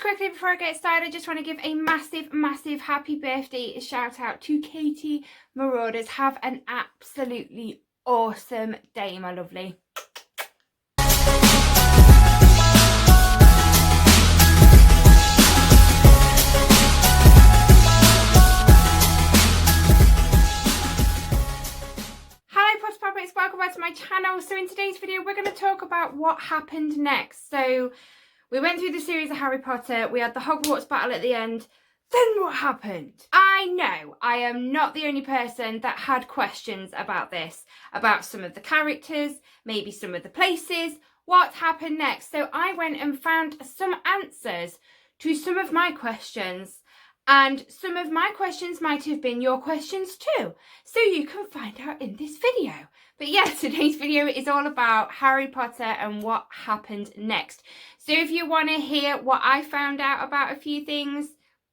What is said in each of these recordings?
quickly before I get started, I just want to give a massive happy birthday shout out to Katie Marauders. Have an absolutely awesome day, my lovely. Hi Potter Poppets, welcome back to my channel. So in today's video we're going to talk about what happened next. So we went through the series of Harry Potter, we had the Hogwarts battle at the end, then what happened? I know I am not the only person that had questions about this, about some of the characters, maybe some of the places, what happened next. So I went and found some answers to some of my questions, and some of my questions might have been your questions too, so you can find out in this video. But yeah, today's video is all about Harry Potter and what happened next. So if you want to hear what I found out about a few things,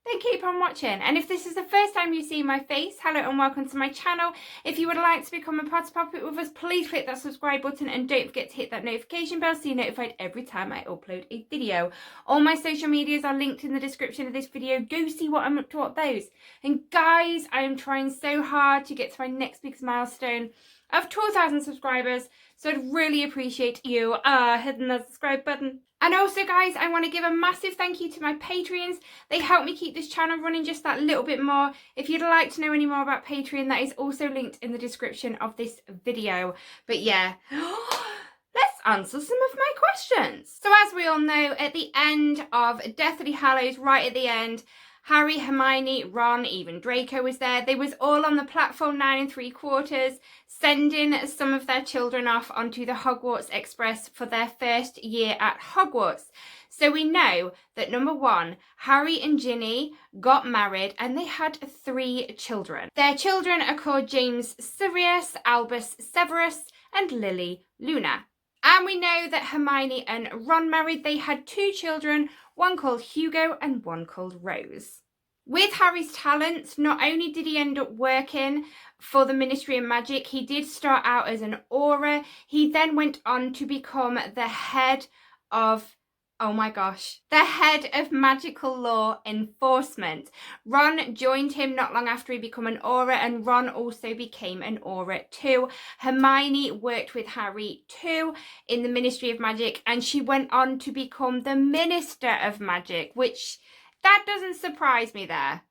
then keep on watching. And if this is the first time you see my face, hello and welcome to my channel. If you would like to become a Potter Poppet with us, please click that subscribe button and don't forget to hit that notification bell so you're notified every time I upload a video. All my social medias are linked in the description of this video. Go see what I'm up to at those. And guys, I am trying so hard to get to my next biggest milestone of 2,000 subscribers, so I'd really appreciate you hitting that subscribe button. And also guys, I want to give a massive thank you to my Patreons. They help me keep this channel running just that little bit more. If you'd like to know any more about Patreon, that is also linked in the description of this video. But yeah, let's answer some of my questions. So as we all know, at the end of Deathly Hallows, right at the end, Harry, Hermione, Ron, even Draco was there. They was all on the platform 9 3/4, sending some of their children off onto the Hogwarts Express for their first year at Hogwarts. So we know that number one, Harry and Ginny got married and they had 3 children. Their children are called James Sirius, Albus Severus, and Lily Luna. And we know that Hermione and Ron married. They had 2 children, one called Hugo and one called Rose. With Harry's talents, not only did he end up working for the Ministry of Magic, he did start out as an Auror. He then went on to become the head of, oh my gosh, the head of magical law enforcement. Ron joined him not long after he became an Auror, and Ron also became an Auror too. Hermione worked with Harry too in the Ministry of Magic, and she went on to become the Minister of Magic, which that doesn't surprise me there.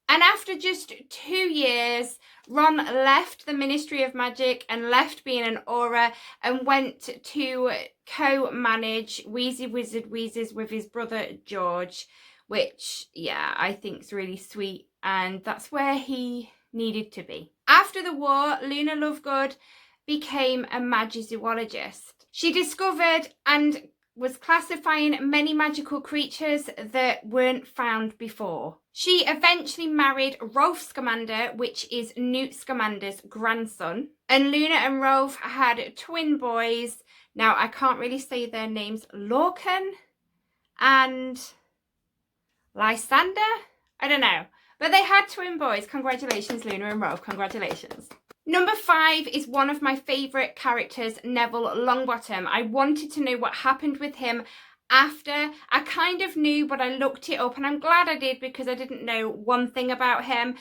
And after just 2 years, Ron left the Ministry of Magic and left being an Auror and went to co-manage Weasley Wizard Wheezes with his brother George, which, yeah, I think is really sweet, and that's where he needed to be. After the war, Luna Lovegood became a magizoologist. She discovered and was classifying many magical creatures that weren't found before. She eventually married Rolf Scamander, which is Newt Scamander's grandson. And Luna and Rolf had twin boys. Now, I can't really say their names. Lorcan and Lysander? I don't know. But they had twin boys. Congratulations, Luna and Rolf. Congratulations. Number 5 is one of my favourite characters, Neville Longbottom. I wanted to know what happened with him after. I kind of knew, but I looked it up, and I'm glad I did because I didn't know one thing about him.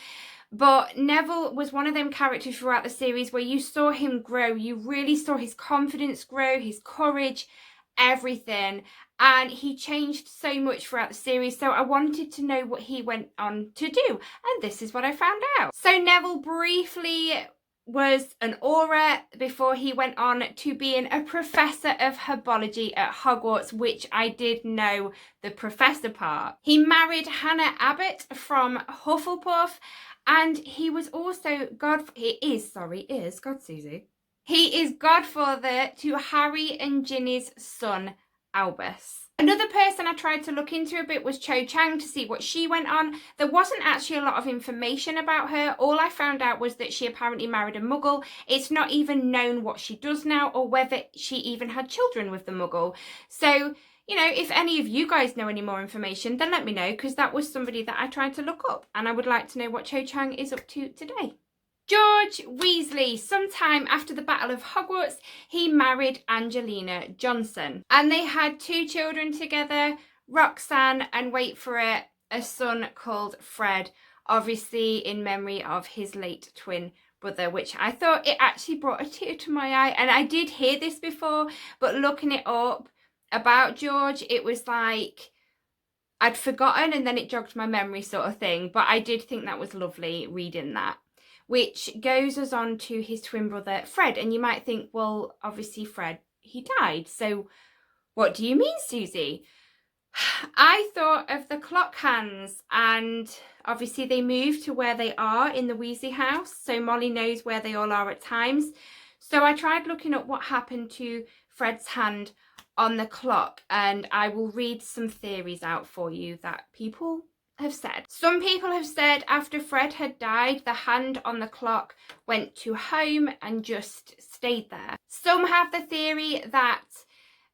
But Neville was one of them characters throughout the series where you saw him grow. You really saw his confidence grow, his courage, everything. And he changed so much throughout the series, so I wanted to know what he went on to do. And this is what I found out. So Neville briefly was an Auror before he went on to being a professor of herbology at Hogwarts, which I did know the professor part. He married Hannah Abbott from Hufflepuff, and he was also He is godfather to Harry and Ginny's son, Albus. Another person I tried to look into a bit was Cho Chang to see what she went on. There wasn't actually a lot of information about her. All I found out was that she apparently married a Muggle. It's not even known what she does now or whether she even had children with the Muggle. So, you know, if any of you guys know any more information, then let me know, because that was somebody that I tried to look up, and I would like to know what Cho Chang is up to today. George Weasley, sometime after the Battle of Hogwarts, he married Angelina Johnson. And they had 2 children together, Roxanne, and wait for it, a son called Fred, obviously in memory of his late twin brother, which I thought it actually brought a tear to my eye. And I did hear this before, but looking it up about George, it was like I'd forgotten and then it jogged my memory sort of thing. But I did think that was lovely reading that, which goes us on to his twin brother Fred. And you might think, well, obviously Fred, he died, so what do you mean, Susie? I thought of the clock hands, and obviously they moved to where they are in the Weasley house, so Molly knows where they all are at times. So I tried looking up what happened to Fred's hand on the clock, and I will read some theories out for you that people have said. Some people have said after Fred had died, the hand on the clock went to home and just stayed there. Some have the theory that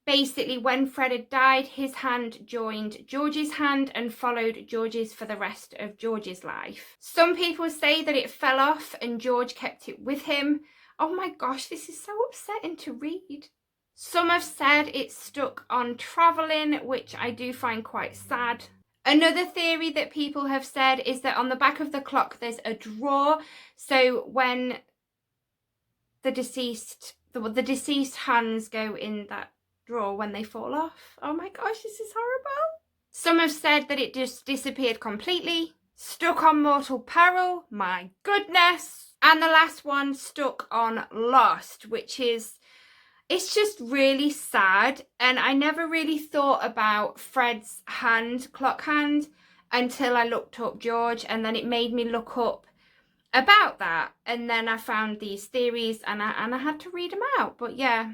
basically, when Fred had died, his hand joined George's hand and followed George's for the rest of George's life. Some people say that it fell off and George kept it with him. Oh my gosh, this is so upsetting to read. Some have said it stuck on travelling, which I do find quite sad. Another theory that people have said is that on the back of the clock there's a drawer, so when the deceased hands go in that drawer when they fall off. Oh my gosh, this is horrible. Some have said that it just disappeared completely. Stuck on mortal peril, my goodness. And the last one, stuck on lost, which is, it's just really sad. And I never really thought about Fred's hand, clock hand, until I looked up George, and then it made me look up about that. And then I found these theories and I had to read them out. But yeah,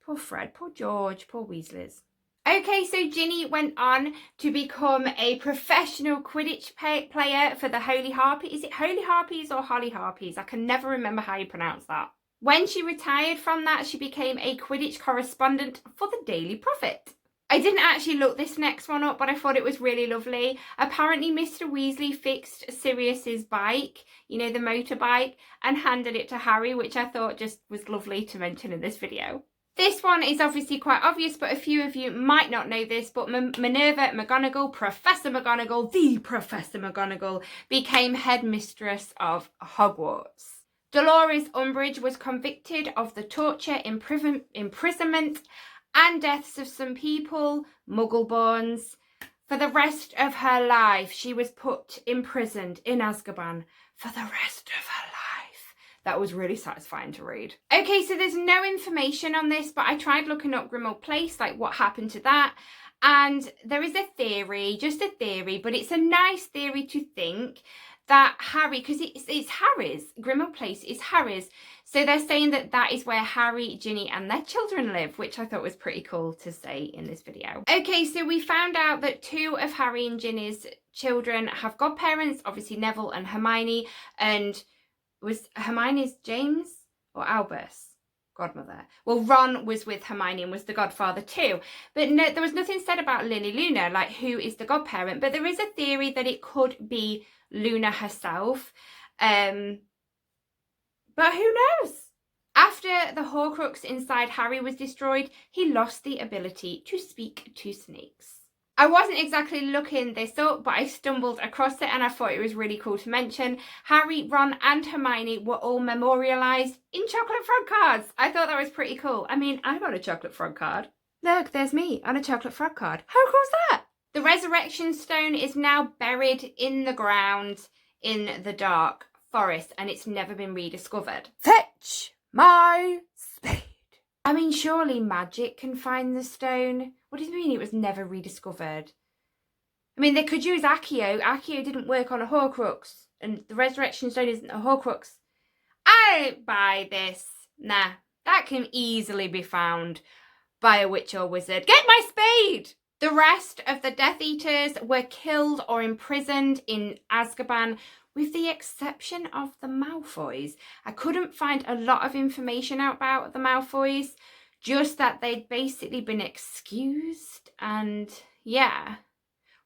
poor Fred, poor George, poor Weasleys. Okay, so Ginny went on to become a professional Quidditch player for the Holy Harpies. Is it Holy Harpies or Holly Harpies? I can never remember how you pronounce that. When she retired from that, she became a Quidditch correspondent for the Daily Prophet. I didn't actually look this next one up, but I thought it was really lovely. Apparently, Mr. Weasley fixed Sirius's bike, you know, the motorbike, and handed it to Harry, which I thought just was lovely to mention in this video. This one is obviously quite obvious, but a few of you might not know this, but Minerva McGonagall, Professor McGonagall, the Professor McGonagall, became headmistress of Hogwarts. Dolores Umbridge was convicted of the torture, imprisonment, and deaths of some people, Muggleborns. For the rest of her life, she was imprisoned in Azkaban for the rest of her life. That was really satisfying to read. Okay, so there's no information on this, but I tried looking up Grimmauld Place, like what happened to that. And there is a theory, just a theory, but it's a nice theory to think that Harry, because it's Harry's, Grimmauld Place is Harry's. So they're saying that that is where Harry, Ginny and their children live, which I thought was pretty cool to say in this video. Okay, so we found out that 2 of Harry and Ginny's children have godparents, obviously Neville and Hermione, and was Hermione's James or Albus? Godmother. Well, Ron was with Hermione and was the godfather too. But no, there was nothing said about Lily Luna, like who is the godparent. But there is a theory that it could be Luna herself. But who knows? After the Horcrux inside Harry was destroyed, he lost the ability to speak to snakes. I wasn't exactly looking this up, but I stumbled across it and I thought it was really cool to mention. Harry, Ron and Hermione were all memorialised in chocolate frog cards. I thought that was pretty cool. I mean, I got a chocolate frog card. Look, there's me on a chocolate frog card. How cool is that? The Resurrection Stone is now buried in the ground in the dark forest and it's never been rediscovered. Fetch my spade. I mean, surely magic can find the stone. What do you mean it was never rediscovered? I mean, they could use Accio. Accio didn't work on a Horcrux. And the Resurrection Stone isn't a Horcrux. I don't buy this. Nah, that can easily be found by a witch or wizard. Get my spade! The rest of the Death Eaters were killed or imprisoned in Azkaban, with the exception of the Malfoys. I couldn't find a lot of information out about the Malfoys, just that they'd basically been excused and yeah,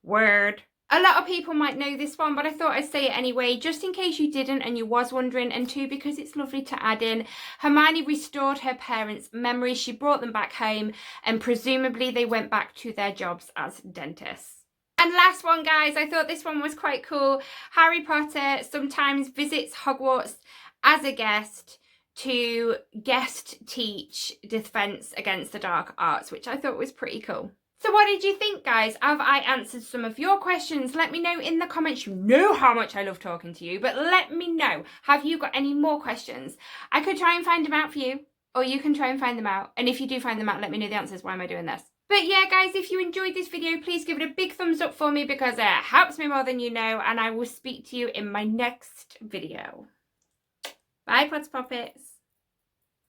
word. A lot of people might know this one, but I thought I'd say it anyway, just in case you didn't and you was wondering, and two, because it's lovely to add in. Hermione restored her parents' memories. She brought them back home, and presumably they went back to their jobs as dentists. And last one, guys, I thought this one was quite cool. Harry Potter sometimes visits Hogwarts as a guest to guest teach Defense Against the Dark Arts, which I thought was pretty cool. So what did you think, guys? Have I answered some of your questions? Let me know in the comments. You know how much I love talking to you, but let me know. Have you got any more questions? I could try and find them out for you, or you can try and find them out. And if you do find them out, let me know the answers. Why am I doing this? But yeah, guys, if you enjoyed this video, please give it a big thumbs up for me because it helps me more than you know, and I will speak to you in my next video. Bye, Poppets.